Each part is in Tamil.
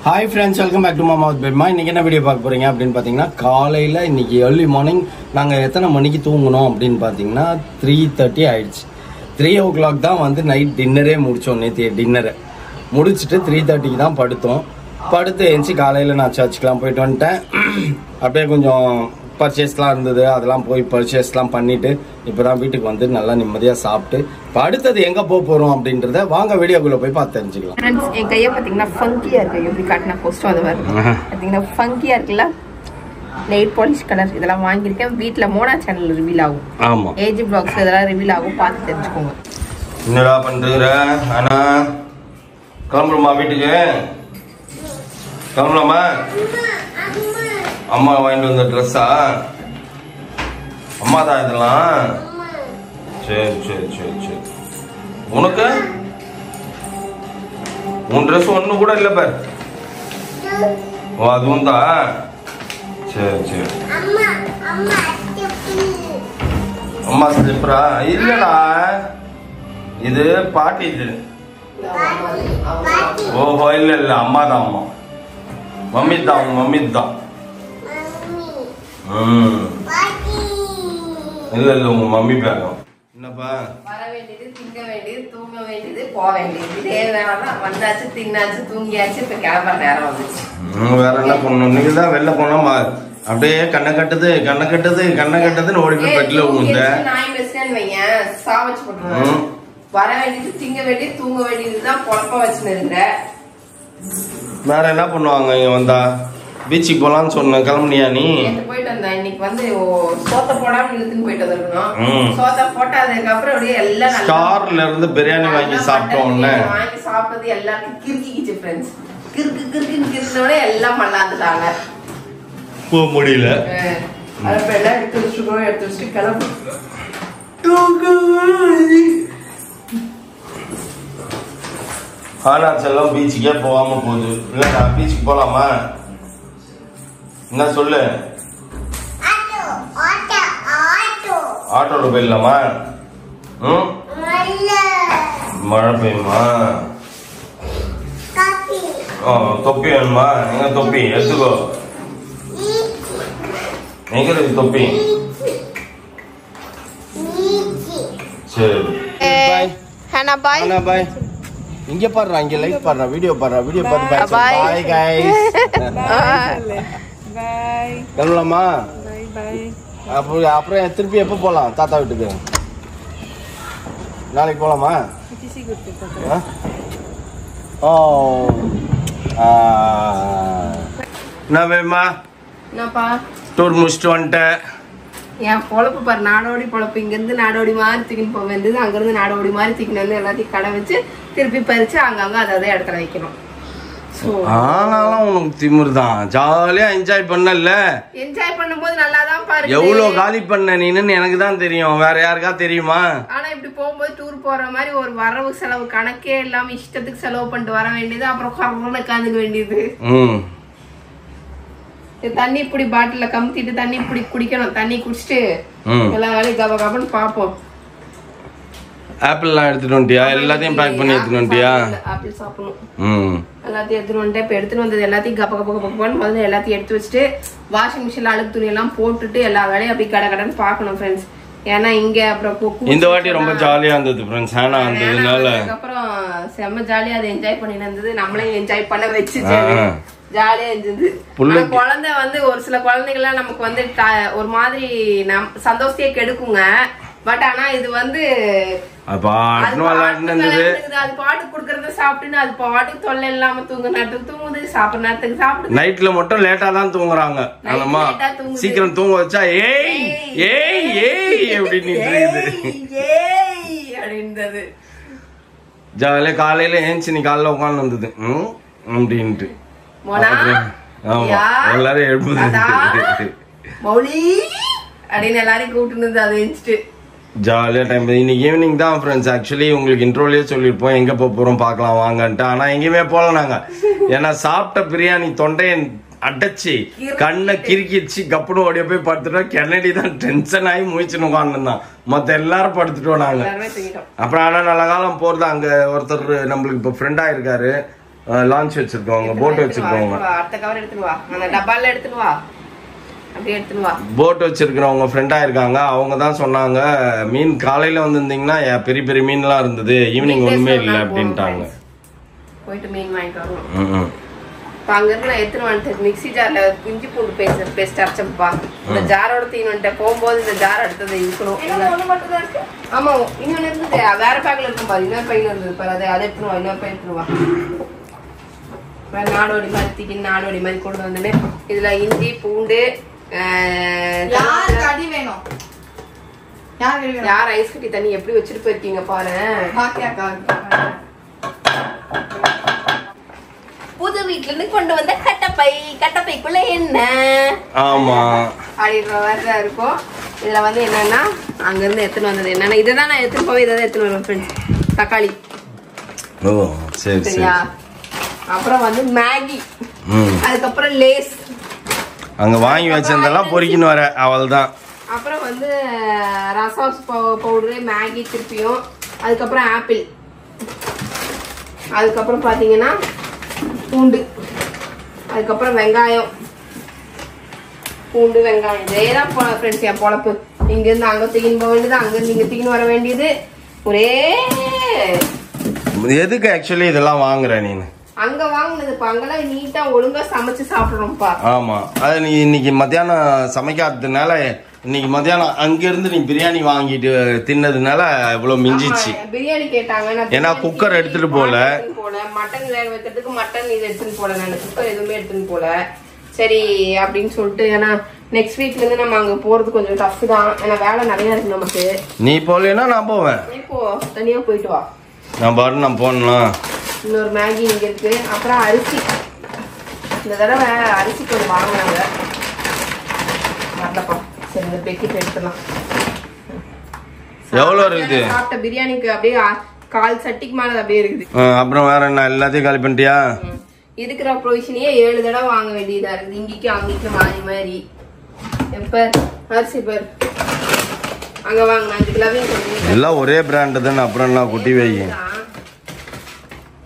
Hi friends, welcome back to Mama's Bed. இன்னைக்கு என்ன வீடியோ பார்க்க போறீங்க அப்படின்னு பாத்தீங்கன்னா காலையில இன்னைக்கு early morning நாங்க எத்தனை மணிக்கு தூங்கணும் அப்படின்னு பாத்தீங்கன்னா 3:30 ஆயிடுச்சு. 3 o'clock தான் வந்து நைட் டின்னரே முடிச்சோம். நேற்று டின்னரை முடிச்சுட்டு 3:30க்கு தான் படுத்தோம். படுத்து எழுந்துச்சு காலையில நான் சர்ச்சுக்கெல்லாம் போயிட்டு வந்துட்டேன். அப்படியே கொஞ்சம் பர்ச்சேஸ்லாம் இருந்தது, அதெல்லாம் போய் பர்ச்சேஸ்லாம் பண்ணிட்டு இப்போதான் வீட்டுக்கு வந்து நல்லா நிம்மதியாக சாப்பிட்டு அடுத்தது எங்கே போகிறோம் அப்படின்றத வாங்க வீடியோக்குள்ளே போய் பார்த்து தெரிஞ்சுக்கலாம். ஃப்ரெண்ட்ஸ், என் கையை பார்த்தீங்கன்னா ஃபங்கியாக இருக்குது. எப்படி காட்டினா போஸ்ட்டும் அது மாதிரி பார்த்தீங்கன்னா ஃபங்கியாக இருக்குல்ல. நெயில் பாலிஷ் கலர் இதெல்லாம் வாங்கியிருக்கேன். வீட்டில் மோனா சேனல் ரிவீல் ஆகும். ஆமாம், ஏஜி பிளாக்ஸ் இதெல்லாம் ரிவீல் ஆகும், பார்த்து தெரிஞ்சுக்கோங்க. என்னடா பண்ணுற அண்ணா? கிளம்புறோமா வீட்டுக்கு? கிளம்பலாமா? அம்மா வாங்கிட்டு வந்த ட்ரெஸ்ஸா? அம்மா தான் இதெல்லாம். சரி சரி சரி சரி. உனக்கு உன் ட்ரெஸ் ஒண்ணு கூட இல்ல பாரு. ஓ அதுவும் தான். சரி சரி. அம்மா ஸ்லிப்பரா? இல்லடா, இது பாட்டி. இது ஓஹோ, இல்ல இல்ல அம்மா தான். அம்மா மம்மி தான். மம்மி தான். இல்ல இல்ல உங்க மம்மி பேரும். என்னப்பா? வர வேண்டியது, திங்க வேண்டியது, தூங்க வேண்டியது, போக வேண்டியது. இதே வேணாம். வந்தாச்சு, தின்னாச்சு, தூங்கியாச்சு, இப்ப கிளம்புற நேரம் வந்துச்சு. வேற என்ன பண்ணணும்? நீங்க தான் வெளில போனா அப்படியே கண்ணை கட்டுது கட்டுதுன்னு ஓடி போய் பெட்ல உங்க நாய் வச்சுன்னு வைங்க, சாவச்சு போட்டுருவாங்க. வர வேண்டியது, திங்க வேண்டியது, தூங்க வேண்டியதுதான் குழப்பம் வச்சுன்னு இருந்த. வேற என்ன பண்ணுவாங்க இங்க வந்தா? பீச்சுக்கு போலான்னு சொன்ன, கிளம்புனியா நீ? போயிட்டு வந்தேன். இன்னைக்கு வந்து சோத்த போடாம இழுத்துன்னு போயிட்டு வந்துருக்கணும். சோத்த போட்டதுக்கு அப்புறம் அப்படியே எல்லாம் ஸ்டார்ல இருந்து பிரியாணி வாங்கி சாப்பிட்டோம். வாங்கி சாப்பிட்டது எல்லாருக்கும் கிறுக்கிச்சு ஃப்ரெண்ட்ஸ். கிறுக்குனோட எல்லாம் மல்லாந்துட்டாங்க. போக முடியல. அப்ப எல்லாம் எடுத்து வச்சுட்டு கிளம்பு. ஆனா செல்லம் பீச்சுக்கே போகாம போகுது. இல்லடா பீச்சுக்கு போலாமா? என்ன சொல்லு? ஆட்டோல போயிடலாமா? மழை பெய்யுமா? தொப்பி வேணுமா? எங்க தொப்பி எடுத்துக்கோ. எங்க இருக்கு தொப்பி? சரி பாய். இங்க பாருடா, இங்க லைட் பாருடா, வீடியோ பார்த்து பாய் गाइस. பாய். கிளம்பலாமா? பாய். அப்புறம் திருப்பி எப்போ போலாம் தாத்தா வீட்டுக்கு? நாளைக்கு போலாமா? ஓ என்ன வேமா? என்னப்பா டூர் முடிச்சுட்டு வந்துட்டேன். என் பொழப்பு பாரு, நாடோடி பொழப்பு. இங்கிருந்து நாடோடி மாதிரி தூக்கின்னு போக வேண்டியது, அங்கிருந்து நாடோடி மாதிரி தூக்கின்னு வந்து எல்லாத்தையும் கடை வச்சு திருப்பி பறிச்சு அங்கங்க அதே இடத்துல வைக்கணும். ஆனாலும் உனக்கு திமிரு தான். ஜாலியா என்ஜாய் பண்ணல. என்ஜாய் பண்ணும்போது நல்லாதான் பாரு. எவ்வளவு காலி பண்ண நீன்னு எனக்கு தான் தெரியும், வேற யாருக்கா தெரியுமா? ஆனா இப்படி போகும்போது டூர் போற மாதிரி ஒரு வரவு செலவு கணக்கே இல்லாம இஷ்டத்துக்கு செலவு பண்ணிட்டு வர வேண்டியது, அப்புறம் கரோனா உட்காந்துக்க வேண்டியது. தண்ணி இப்படி பாட்டில கமுத்திட்டு தண்ணி இப்படி குடிக்கணும். தண்ணி குடிச்சிட்டு எல்லா வேலையும் கப கபன்னு பாப்போம். ஆப்பிள் எல்லாம் எடுத்துட்டு வந்துட்டியா? எல்லாத்தையும் பேக் பண்ணி எடுத்துட்டு வந்துட்டியா? ஆப்பிள் சாப்பிடணும். எல்லாத்தையும் எடுத்துட்டு வந்துட்டேன். இப்ப எடுத்துட்டு வந்தது எல்லாத்தையும் கப்ப கப்ப கப்பன்னு முதல்ல எல்லாத்தையும் எடுத்து வச்சுட்டு வாஷிங் மிஷின்ல அழுக்கு துணி எல்லாம் போட்டுட்டு எல்லா வேலையும் அப்படி கடை கடைன்னு பாக்கணும் ஃப்ரெண்ட்ஸ். ஏன்னா இங்க அப்புறம் இந்த வாட்டி ரொம்ப ஜாலியா இருந்தது ஃப்ரெண்ட்ஸ். ஹானா வந்ததுனால அதுக்கப்புறம் செம்ம ஜாலியா அதை என்ஜாய் பண்ணி இருந்தது. நம்மளையும் என்ஜாய் பண்ண வச்சுச்சு. ஜாலியா இருந்தது. குழந்தை வந்து ஒரு சில குழந்தைகள்லாம் நமக்கு வந்து ஒரு மாதிரி சந்தோஷத்தையே கெடுக்குங்க. பட் ஆனா இது வந்து அது பாட்டு குடுக்கறத சாப்பிட்டு அது பாட்டுக்கு தொல்லை இல்லாம தூங்குற நேரத்துக்கு தூங்குது, சாப்பிடுற நேரத்துக்கு சாப்பிடுது. நைட்ல மட்டும் லேட்டா தான் தூங்குறாங்க. ஆமா, சீக்கிரம் தூங்க வச்சா ஏய் ஏய் ஏய் அப்படின்றது ஜாலியா காலையில ஏஞ்சி நீ காலைல உட்காந்து வந்தது அப்படின்ட்டு எல்லாரும் எழுப்புது மௌலி அப்படின்னு எல்லாரையும் கூப்பிட்டு அதை எழுச்சிட்டு ஜாலியா டைம். இன்னைக்கு ஈவினிங் தான் ஃப்ரெண்ட்ஸ். ஆக்சுவலி உங்களுக்கு இன்ட்ரோலயே சொல்லிருப்போம் எங்க போறோம் பார்க்கலாம் வாங்கன்ட்டு. ஆனா எங்கேயுமே போல நாங்க. ஏன்னா சாப்பிட்ட பிரியாணி தொண்டையை அடைச்சி கண்ணை கிறுக்கிடுச்சு கப்புனு ஓடிய போய் படுத்துட்டோம். கென்னடி தான் டென்ஷன் ஆகி முயற்சின்னு உட்காந்துருந்தான். மொத்த எல்லாரும் படுத்துட்டோம் நாங்க. அப்புறம் ஆனா நல்ல காலம் போறது. அங்க ஒருத்தர் நம்மளுக்கு இப்ப ஃப்ரெண்டா இருக்காரு. லான்ச் வச்சிருக்கவங்க, போட் வச்சிருக்கவங்க. அடுத்த கவர் எடுத்துட்டு வா, அந்த டப்பால எடுத்துட்டு வா, அப்படியே எடுத்துட்டு வா. போட் வச்சிருக்கிறவங்க ஃப்ரெண்டா இருக்காங்க. அவங்க தான் சொன்னாங்க மீன் காலையில வந்திருந்தீங்கன்னா பெரிய பெரிய மீன்லாம் இருந்தது, ஈவினிங் ஒண்ணுமே இல்லை அப்படின்ட்டாங்க. போயிட்டு மீன் வாங்கிட்டு வரணும். அங்க இருந்து நான் எடுத்துட்டு வந்துட்டேன். மிக்ஸி ஜார்ல இஞ்சி பூண்டு பேஸ்ட் அரைச்சப்பா. இந்த ஜாரோட தீன் வந்துட்டேன். போகும்போது இந்த ஜார் அடுத்தது இருக்கணும். ஆமா இன்னொன்னு இருந்தது, வேற பேக்ல இருக்கும் பாரு, இன்னொரு பையில இருந்தது பாரு, அதை எடுத்துருவா, இன்னொரு பையன் எடுத்துருவா. நாடோடி மாதிரி தீக்கி நாடோடி மாதிரி கொண்டு வந்தோடனே இதுல இஞ்சி பூண்டு வேணும். யார் ஐஸ் கட்டி தண்ணி எப்படி வச்சுட்டு போயிருக்கீங்க பாரு. புது வீட்டுல இருந்து கொண்டு வந்த கட்டப்பைக்குள்ள என்ன ஆமா அப்படின்ற மாதிரிதான் இருக்கும். இதுல வந்து என்னன்னா அங்க இருந்து எடுத்துன்னு வந்தது என்னன்னா இதான் நான் எடுத்துன்னு போய் இதான் எடுத்துன்னு வருவேன் ஃப்ரெண்ட்ஸ். தக்காளி. ஓ சரி சரியா. அப்புறம் வந்து மேகி, அதுக்கப்புறம் லேஸ் அங்க வாங்கி வச்சிருந்தெல்லாம் பொரிக்கணும் வர அவள்தான். அப்புறம் வந்து ரசாஸ் பவுடரு, மேகி திருப்பியும், அதுக்கப்புறம் ஆப்பிள், அதுக்கப்புறம் பாத்தீங்கன்னா பூண்டு, அதுக்கப்புறம் வெங்காயம், பூண்டு வெங்காயம். இதேதான் ஃப்ரெண்ட்ஸ் என் பொழப்பு. இங்க இருந்து அங்க தூக்கின்னு போக வேண்டியது, அங்க இருந்து இங்க தூக்கின்னு வர வேண்டியது. ஒரே எதுக்கு ஆக்சுவலி இதெல்லாம் வாங்குற நீ? அங்க வாங்கினதுப்பா, அங்கெல்லாம் நீட்டா ஒழுங்கா சமைச்சு சாப்பிடணும்ப்பா. ஆமா, அது நீ இன்னைக்கு மத்தியானம் சமைக்காததுனால இன்னைக்கு மத்தியானம் அங்க இருந்து நீ பிரியாணி வாங்கிட்டு தின்னதுனால இவ்வளவு மிஞ்சிச்சு. பிரியாணி கேட்டாங்க, ஏன்னா குக்கர் எடுத்துட்டு போல, மட்டன் வேக வைக்கிறதுக்கு மட்டன் இது எடுத்துன்னு போல, நான் குக்கர் எதுவுமே எடுத்துன்னு போல. சரி அப்படின்னு சொல்லிட்டு, ஏன்னா நெக்ஸ்ட் வீக்ல இருந்து நம்ம அங்க போறது கொஞ்சம் டஃப் தான், ஏன்னா வேலை நிறைய இருக்கு நமக்கு. நீ போலேன்னா நான் போவேன். நீ போ, தனியா போயிட்டு வா. நான் பாரு நான் போனேன். இன்னொரு மேகி இங்க இருக்கு. அப்புறம் அரிசி, இந்த தடவை அரிசி கொஞ்சம் வாங்கினாங்க, வரலப்பா. சரி இந்த பெக்கிட்டு எடுத்துலாம். எவ்வளவு இருக்குது? சாப்பிட்ட பிரியாணிக்கு அப்படியே கால் சட்டிக்கு மேல அப்படியே இருக்குது. அப்புறம் வேற என்ன எல்லாத்தையும் காலி பண்ணிட்டியா? இருக்கிற ப்ரொவிஷனையே 7 தடவை வாங்க வேண்டியதா இருக்குது, இங்கிக்கு அங்கிக்கு மாறி மாறி. எப்ப அரிசி பேர் அங்க வாங்க 5 கிலோவையும் கொஞ்சம் எல்லாம் ஒரே பிராண்ட் தானே, அப்புறம் என்ன குட்டி வைங்க.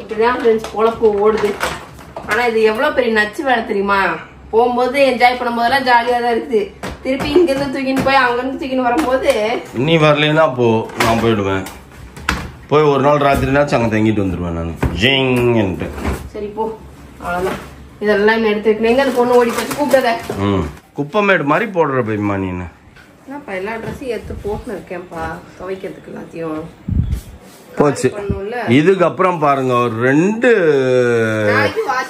இப்படிதான் ஃப்ரெண்ட்ஸ் பொழப்பு ஓடுது. ஆனா இது எவ்வளவு பெரிய நச்சு வேலை தெரியுமா? போகும்போது என்ஜாய் பண்ணும் போதெல்லாம் ஜாலியா தான் இருக்குது. திருப்பி இங்க இருந்து தூக்கின்னு போய் அங்க இருந்து தூக்கின்னு வரும்போது நீ வரலன்னா போ, நான் போயிடுவேன். போய் ஒரு நாள் ராத்திரினாச்சும் அங்க தங்கிட்டு வந்துடுவேன் நான் ஜிங்ன்ட்டு. சரி போ, அவ்வளவுதான். இதெல்லாம் எடுத்து வைக்கணும். எங்க அந்த பொண்ணு ஓடி போச்சு, கூப்பிடாத. குப்பமேடு மாதிரி போடுற பையமா நீ. என்னப்பா எல்லா ட்ரெஸ்ஸையும் எடுத்து போட்டுன்னு இருக்கேன்ப்பா, துவைக்கிறதுக்கு எல்லாத்தையும் போச்சு. இதுக்கப்புறம் பாருங்க ஒரு 2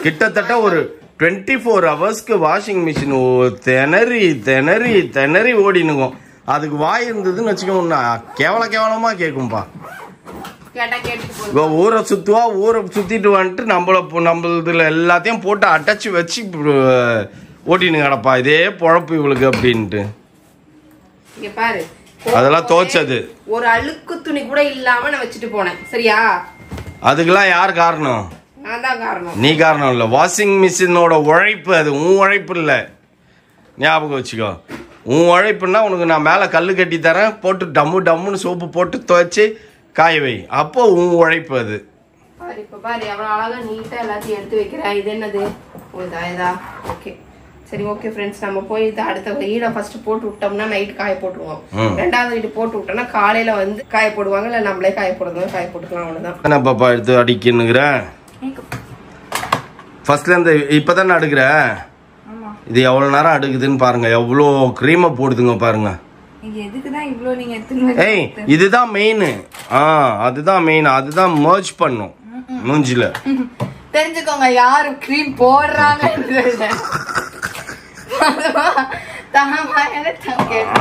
கிட்டத்தட்ட ஒரு 24 ஹவர்ஸ்க்கு வாஷிங் மிஷின் திணறி திணறி திணறி ஓடினுக்கும். அதுக்கு வாய் இருந்ததுன்னு வச்சுக்கோங்க, கேவலமா கேக்கும்பா. ஊரை சுத்துவா, ஊரை சுத்திட்டு வந்துட்டு நம்மளதுல எல்லாத்தையும் போட்டு அடைச்சு வச்சு ஓட்டின்னு கிடப்பா. இதே பொழப்பு இவளுக்கு அப்படின்ட்டு. பாரு, அதெல்லாம் தோச்சது ஒரு அழுக்கு துணி கூட இல்லாம நான் வச்சுட்டு போனேன். சரியா? அதுக்கெல்லாம் யார் காரணம்? நான் தான் காரணம். நீ காரணம் இல்ல, வாஷிங் மிஷினோட உழைப்பு. அது உன் உழைப்பு இல்ல, ஞாபகம் வச்சுக்கோ. உன் உழைப்புன்னா உனக்கு நான் மேல கல்லு கட்டி தரேன், போட்டு டம்முன்னு சோப்பு போட்டு துவைச்சு காய வை, அப்போ உன் உழைப்பு அது. பாரு இப்ப பாரு எவ்வளவு அழகா நீட்டா எல்லாத்தையும் எடுத்து வைக்கிறேன். இது என்னது? ஓகே சரி ஓகே ஃப்ரெண்ட்ஸ், நம்ம போய் அடுத்த வீடை ஃபர்ஸ்ட் போட்டு விட்டோம்னா நைட் காய போட்டுருவோம். 2வது வீடு போட்டு விட்டோம்னா காலையில வந்து காய போடுவாங்க, இல்ல நம்மளே காய போடுறதும் காய போட்டுக்கலாம். அவ்வளவுதான். என்ன பாப்பா எடுத்து அடிக்கணுங்கிற? ஃபர்ஸ்ட்ல இருந்து இப்பதானே அடுக்குற. இது எவ்வளவு நேரம் அடுக்குதுன்னு பாருங்க, எவ்வளோ கிரீமை போடுதுங்க பாருங்க. ஏய் இதுதான் மெயின். அதுதான் மெயின், அதுதான் மர்ஜ் பண்ணும் மூஞ்சில. தெரிஞ்சுக்கோங்க யாரு கிரீம் போடுறாங்க.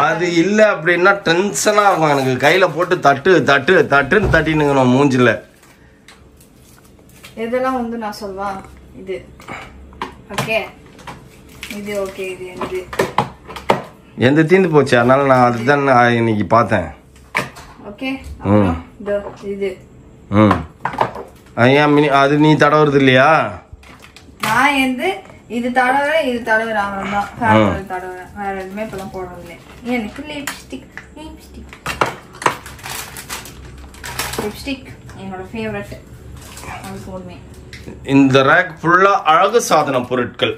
அது இல்ல அப்படின்னா டென்ஷனா இருக்கும் எனக்கு. கையில போட்டு தட்டுன்னு தட்டினுங்கணும் மூஞ்சில. இதெல்லாம் வந்து நான் சொல்வா. இது ஓகே, இது ஓகே, இது என்னது எந்த தீந்து போச்சு, அதனால நான் அதுதான் இன்னைக்கு பார்த்தேன். ஓகே இது அது நீ தடவுறது இல்லையா? நான் வந்து இது தடவுறேன், இது தடவுறேன், அவ்வளவுதான். தடவுறேன், வேற எதுவுமே இப்பெல்லாம் போடுறது இல்லை. எனக்கு லிப்ஸ்டிக் என்னோட ஃபேவரட். அது போடுவேன். இந்த ரேக் ஃபுல்லா அழகு சாதன பொருட்கள்.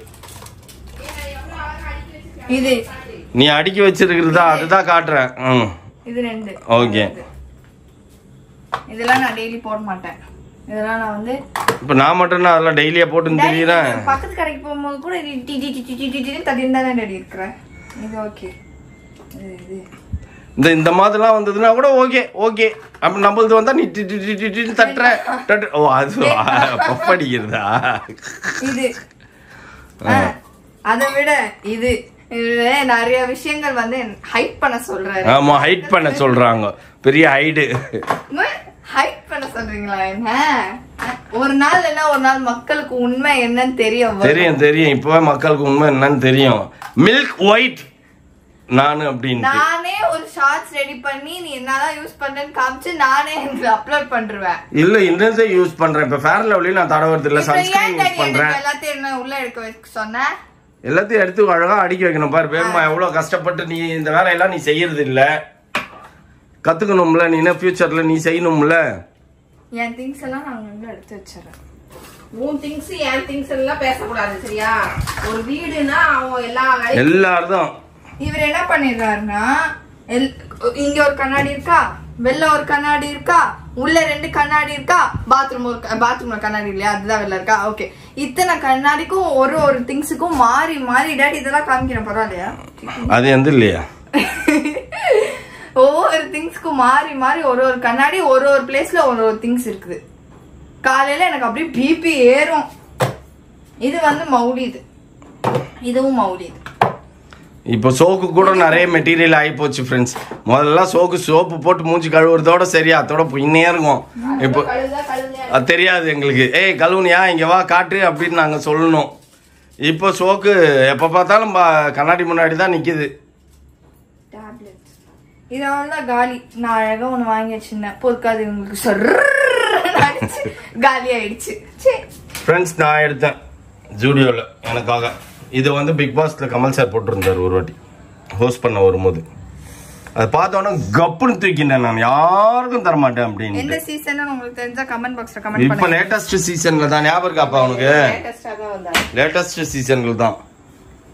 இது நீ அடுக்கி வச்சிருக்கிறதா? அதுதான் காட்டுறேன். இது 2. ஓகே. இதெல்லாம் நான் டெய்லி போட மாட்டேன். இதெல்லாம் நான் வந்து இப்ப நான் மட்டும் அதெல்லாம் டெய்லியா போட்டு தெரியுறேன். பக்கத்து கடைக்கு போகும்போது கூட தட்டின்னு தானே டேடி இருக்கிறேன். இது ஓகே. இந்த மாதிரிலாம் வந்ததுன்னா கூட ஓகே ஓகே. அப்ப நம்மளது வந்தா நீ தட்டுற. ஓ அது பப்படிக்கிறதா? இது அதை விட இது நிறைய விஷயங்கள் வந்து ஹைட் பண்ண சொல்றாரு. ஆமா, ஹைட் பண்ண சொல்றாங்க. பெரிய ஹைடு ஹைட் பண்ண சொல்றீங்களா? என்ன ஒரு நாள் என்ன ஒரு நாள் மக்களுக்கு உண்மை என்னன்னு தெரியும். தெரியும். இப்பவே மக்களுக்கு உண்மை என்னன்னு தெரியும். மில்க் ஒயிட் நானு அப்படின்னு நானே ஒரு ஷார்ட்ஸ் ரெடி பண்ணி நீ என்னதான் யூஸ் பண்றேன்னு காமிச்சு நானே அப்லோட் பண்றேன். இல்ல இன்னதே யூஸ் பண்றேன். இப்ப ஃபேர் லவ்லி நான் தடவறது இல்ல, சன்ஸ்கிரீன் யூஸ் பண்றேன். எல்லாத்தையும் என்ன உள்ள எடுக்க வைக்க சொன்ன? எல்லாத்தையும் எடுத்து அழகா அடுக்கி வைக்கணும். பாரு பேருமா எவ்வளவு கஷ்டப்பட்டு நீ இந்த வேலையெல்லாம் நீ செய்யறது இல்ல. கத்துக்கணும்ல, நீ என்ன ஃபியூச்சர்ல நீ செய்யணும்ல. என் திங்ஸ் எல்லாம் நான் உள்ள எடுத்து வச்சிரறேன். உன் திங்ஸ் என் திங்ஸ் எல்லாம் பேசக்கூடாது சரியா? ஒரு வீடுனா அவன் எல்லாரும் இவர் என்ன பண்ணிடுறாருன்னா, இங்க ஒரு கண்ணாடி இருக்கா, வெளில ஒரு கண்ணாடி இருக்கா, உள்ள 2 கண்ணாடி இருக்கா, பாத்ரூம்ல கண்ணாடி இல்லையா, அதுதான் வெளில இருக்கா. ஓகே, இத்தனை கண்ணாடிக்கும் ஒரு திங்ஸுக்கும் மாறி மாறி டேடி இதெல்லாம் காமிக்கிறேன். பரவாயில்லையா? அது எந்த இல்லையா? ஒவ்வொரு திங்ஸ்க்கும் மாறி மாறி ஒரு கண்ணாடி ஒரு பிளேஸ்ல ஒரு திங்ஸ் இருக்குது. காலையில எனக்கு அப்படியே பிபி ஏறும். இது வந்து மௌலிது, இதுவும் மௌலிது. இப்போ சோக்கு கூட நிறைய மெட்டீரியல் ஆகி போச்சு ஃப்ரெண்ட்ஸ். முதல்ல சோப்பு போட்டு மூஞ்சி கழுவுறதோட சரியா அதோட போயின்னே இருக்கும். இப்போ அது தெரியாது எங்களுக்கு. ஏய் கழுவுனியா, இங்க வா காட்டு அப்படின்னு நாங்க சொல்லணும். இப்போ சோக்கு எப்ப பார்த்தாலும் கண்ணாடி முன்னாடி தான் நிக்குது. இதெல்லாம் காலி. நான் அழகா ஒண்ணு வாங்கி வச்சிருந்தேன், பொறுக்காது உங்களுக்கு காலி ஆயிடுச்சு. ஃப்ரெண்ட்ஸ், நான் எடுத்தேன் ஜூடியோல எனக்காக. இது வந்து பிக் பாஸ்ல கமல் சார் போட்டிருந்தாரு ஒரு வாட்டி ஹோஸ்ட் பண்ண வரும்போது. அதை பார்த்தோன்னா கப்புன்னு தூக்கினேன் நான், யாருக்கும் தர மாட்டேன் அப்படின்னு. எந்த சீசன் உங்களுக்கு தெரிஞ்சா கமெண்ட் பாக்ஸ்ல கமெண்ட் பண்ணுங்க. இப்போ லேட்டஸ்ட் சீசன்ல தான். ஞாபகம் இருக்காப்பா உனக்கு? லேட்டஸ்ட் சீசன்ல தான்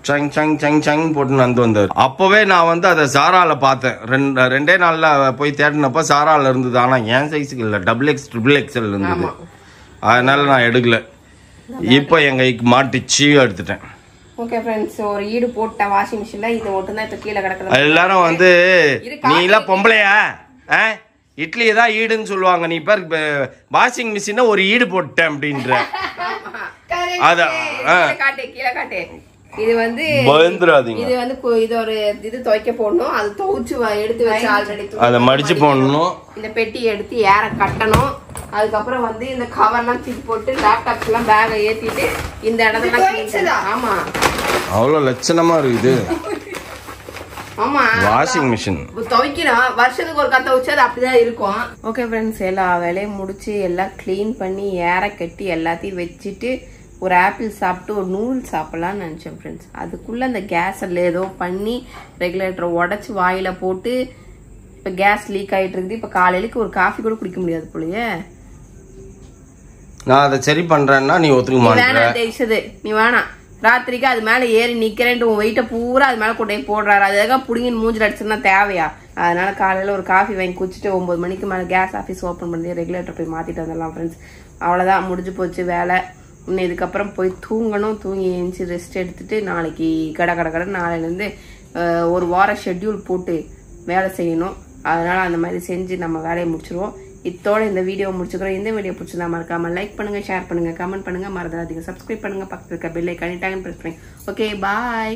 சங் சங் சங் சங் போட்டு வந்து வந்தார். அப்பவே நான் வந்து அதை சாரால பார்த்தேன். ரெண்டே நாள்ல போய் தேடினப்ப சாரால இருந்தது. ஆனா என் சைஸுக்கு இல்ல, XXL, XXL இருந்தது. அதனால நான் எடுக்கல. இப்போ எங்க மாட்டிச்சு எடுத்துட்டேன். ஓகே ஃப்ரெண்ட்ஸ், ஒரு ஈடு போட்ட வாஷிங் மிஷின்ல இது மட்டும் தான் இப்ப கீழே கிடக்குது. எல்லாரும் வந்து நீ எல்லாம் பொம்பளையா, இட்லி தான் ஈடுன்னு சொல்லுவாங்க. நீ பாரு வாஷிங் மிஷினை ஒரு ஈடு போட்டேன் அப்படின்ற. அதான் கீழே காட்டு. இது வந்து பயந்துராதீங்க. இது வந்து இது ஒரு இது துவைக்க போடணும். அது துவைச்சு எடுத்து வச்சு ஆல்ரெடி அதை மடிச்சு போடணும். இந்த பெட்டி எடுத்து ஏற கட்டணும். அதுக்கப்புறம் வந்து இந்த கவர்லாம் தூக்கி போட்டு லேப்டாப்ஸ் எல்லாம் பேக ஏத்திட்டு இந்த இடத்துல. ஆமா, அவ்வளவு லட்சணமா இருக்குது. ஆமா, வாஷிங் மிஷின் துவைக்கணும். வருஷத்துக்கு ஒரு கத்த வச்சு அது அப்படிதான் இருக்கும். ஓகே ஃப்ரெண்ட்ஸ், எல்லா வேலையும் முடிச்சு எல்லாம் கிளீன் பண்ணி ஏற கட்டி எல்லாத்தையும் வச்சுட்டு ஒரு ஆப்பிள் சாப்பிட்டு ஒரு நூடுல்ஸ் சாப்பிடலாம்னு நினச்சேன் ஃப்ரெண்ட்ஸ். அதுக்குள்ளே அந்த கேஸில் ஏதோ பண்ணி ரெகுலேட்டரை உடச்சி வாயில் போட்டு இப்போ கேஸ் லீக் ஆகிட்டு இருக்குது. இப்போ காலையிலுக்கு ஒரு காஃபி கூட குடிக்க முடியாது போலயே. நான் அதை சரி பண்ணுறேன்னா நீ ஒத்துக்க மாட்டேன். வேணாம் தேய்ச்சது, நீ வேணாம். ராத்திரிக்கு அது மேலே ஏறி நிற்கிறேன்ட்டு உன் வெயிட்டை பூரா அது மேலே கொண்டே போடுறாரு. அதுக்காக பிடிங்கின்னு மூஞ்சில் அடிச்சுன்னா தேவையா? அதனால காலையில் ஒரு காஃபி வாங்கி குடிச்சிட்டு 9 மணிக்கு மேலே கேஸ் ஆஃபீஸ் ஓப்பன் பண்ணி ரெகுலேட்டர் போய் மாற்றிட்டு வந்துடலாம் ஃப்ரெண்ட்ஸ். அவ்வளோதான், முடிஞ்சு போச்சு வேலை. இன்னும் இதுக்கப்புறம் போய் தூங்கணும். தூங்கி எழுந்துச்சி ரெஸ்ட் எடுத்துட்டு நாளைக்கு கடை நாளையிலேருந்து ஒரு வாரம் ஷெட்யூல் போட்டு வேலை செய்யணும். அதனால் அந்த மாதிரி செஞ்சு நம்ம வேலையை முடிச்சிருவோம். இத்தோட இந்த வீடியோ முடிச்சுக்கிறோம். இந்த வீடியோ பிடிச்சிருந்தா மறக்காம லைக் பண்ணுங்க, ஷேர் பண்ணுங்க, கமெண்ட் பண்ணுங்க, மறந்துடாதீங்க சப்ஸ்கிரைப் பண்ணுங்க, பக்கத்தில் இருக்க பெல் ஐகானை டேக் பிரஸ் பண்ணுங்க. ஓகே, பாய்.